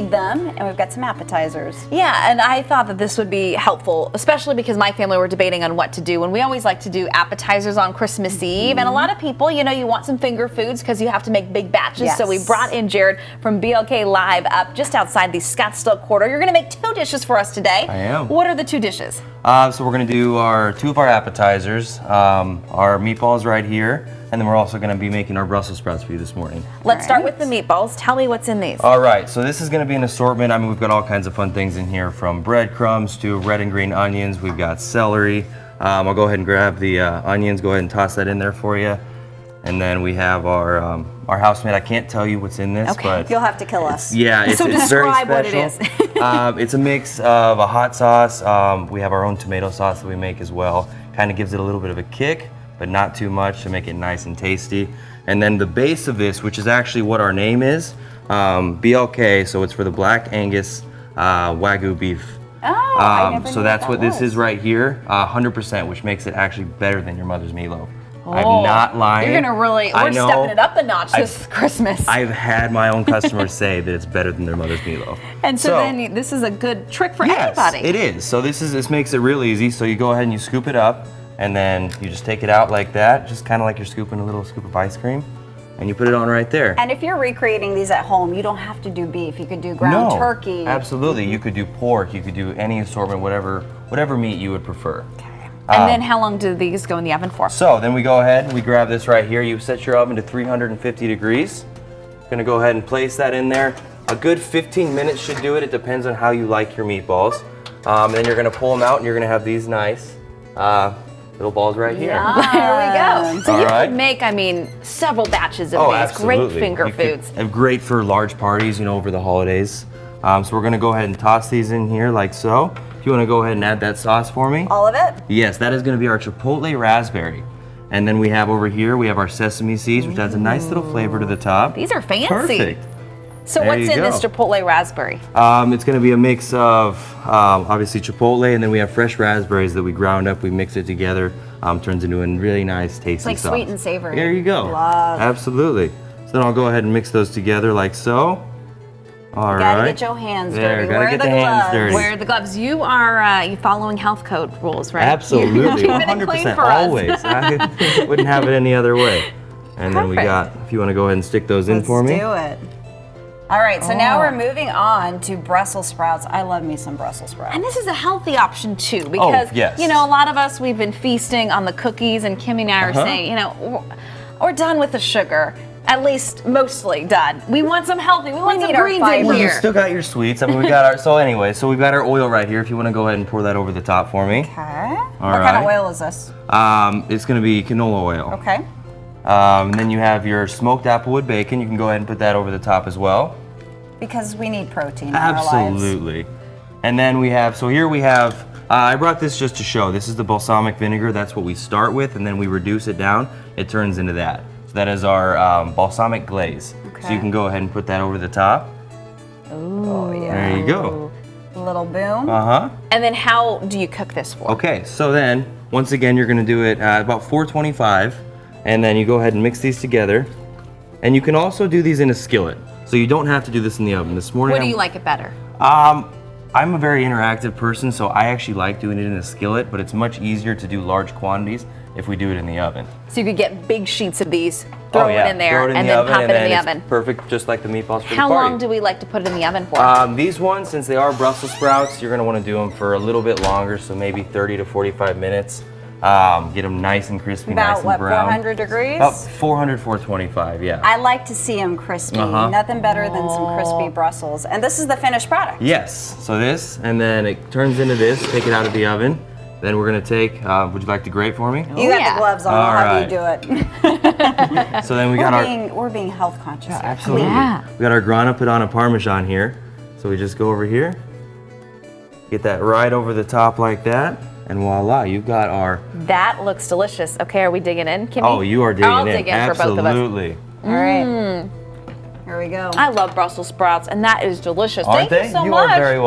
them, and we've got some appetizers. Yeah, and I thought that this would be helpful, especially because my family were debating on what to do, and we always like to do appetizers on Christmas Eve, and a lot of people, you know, you want some finger foods because you have to make big batches, Yes. so we brought in Jared from BLK Live up just outside the Scottsdale quarter. You're going to make 2 dishes for us today. I am. What are the 2 dishes? So we're going to do two of our appetizers, our meatballs right here, and then we're also going to be making our Brussels sprouts for you this morning. Let's start with the meatballs. Tell me what's in these. All right, so this is going to be an assortment. I mean, we've got all kinds of fun things in here, from breadcrumbs to red and green onions. We've got celery. I'll go ahead and grab the onions. Go ahead and toss that in there for you. And then we have our housemade. I can't tell you what's in this, but You'll have to kill us. yeah, it's very describe special. what it is. It's a mix of a hot sauce. We have our own tomato sauce that we make as well. Kind of gives it a little bit of a kick, but not too much to make it nice and tasty. And then the base of this, which is actually what our name is, BLK, so it's for the Black Angus Wagyu beef. Oh, I never So knew that's that what this was. is right here, 100%, which makes it actually better than your mother's meatloaf. I'm not lying. You're going to really, I we're know. stepping it up a notch this Christmas. I've had my own customers say that it's better than their mother's meatloaf. and so then this is a good trick for Yes, anybody. it is. So this makes it real easy. So you go ahead and you scoop it up, and then you just take it out like that, just kind of like you're scooping a little scoop of ice cream, and you put it on right there. And if you're recreating these at home, you don't have to do beef. You could do ground turkey. Absolutely. You could do pork. You could do any assortment, whatever meat you would prefer. And then how long do these go in the oven for? So then we go ahead and we grab this right here. You set your oven to 350 degrees. Gonna go ahead and place that in there. A good 15 minutes should do it. It depends on how you like your meatballs. Then you're gonna pull them out and you're gonna have these nice little balls right here. There we go. So All you right. could make, I mean, several batches of Oh, these absolutely. great finger You could- foods. Great for large parties, you know, over the holidays. So we're gonna go ahead and toss these in here like so. If you wanna go ahead and add that sauce for me. All of it? Yes, that is gonna be our chipotle raspberry. And then we have over here, we have our sesame seeds, which adds a nice little flavor to the top. These are fancy. Perfect. So There what's you in this go. chipotle raspberry? It's gonna be a mix of obviously chipotle, and then we have fresh raspberries that we ground up, we mix it together, turns into a really nice tasty like sauce. sweet and savory. There you go. Love. Absolutely. So then I'll go ahead and mix those together like so. All right. Gotta get your hands There, dirty. gotta Wear get the the hands gloves. dirty. Wear the gloves. You are you following health code rules, right? Absolutely, You're keeping it clean 100%, for us. always. I wouldn't have it any other way. And then we Perfect. got, if you wanna go ahead and stick those in Let's for me. do it. All right, so now we're moving on to Brussels sprouts. I love me some Brussels sprouts. And this is a healthy option too, because yes. you know, a lot of us, we've been feasting on the cookies, and Kimmy and I are saying, you know, we're done with the sugar. At least mostly done. We want some healthy. We want some need our greens fiber. in Well, you here. still got your sweets. I mean, we got our, so anyway, so we've got our oil right here. If you wanna go ahead and pour that over the top for me. Okay. All What kind of right. oil is this? It's gonna be canola oil. Okay. And then you have your smoked applewood bacon. You can go ahead and put that over the top as well. Because we need protein in our lives. Absolutely. And then we have, so here we have, I brought this just to show. This is the balsamic vinegar. That's what we start with, and then we reduce it down. It turns into that. So that is our balsamic glaze. So Okay. you can go ahead and put that over the top. Oh, yeah. There you go. A little boom. Uh-huh. And then how do you cook this for? Okay, so then, once again, you're gonna do it at about 425, and then you go ahead and mix these together. And you can also do these in a skillet. So you don't have to do this in the oven. This morning, What do you like it better? I'm a very interactive person, so I actually like doing it in a skillet, but it's much easier to do large quantities if we do it in the oven. So you could get big sheets of these, throw it in there, Throw it in and the then oven, pop and it in then the it's oven. perfect, just like the meatballs for How the party. long do we like to put it in the oven for? These ones, since they are Brussels sprouts, you're gonna wanna do them for a little bit longer, so maybe 30 to 45 minutes. Get them nice and crispy, nice About and what, brown. 400 degrees? About 400, 425, yeah. I like to see them crispy. Nothing better than some crispy Brussels. And this is the finished product. Yes, so this, and then it turns into this, take it out of the oven. Then we're gonna take, would you like to grate for me? You got yeah. the gloves on. All How right. do you do it? So then we got our, We're being health conscious. here. absolutely. Yeah. We got our grana padano parmesan here. So we just go over here, get that right over the top like that, and voila, you've got our, That looks delicious. Okay, are we digging in, Kimmy? oh, you are digging I'll in. dig in for both of us. Absolutely. All right. Here we go. I love Brussels sprouts, and that is delicious. Aren't Thank they? you so You much. are very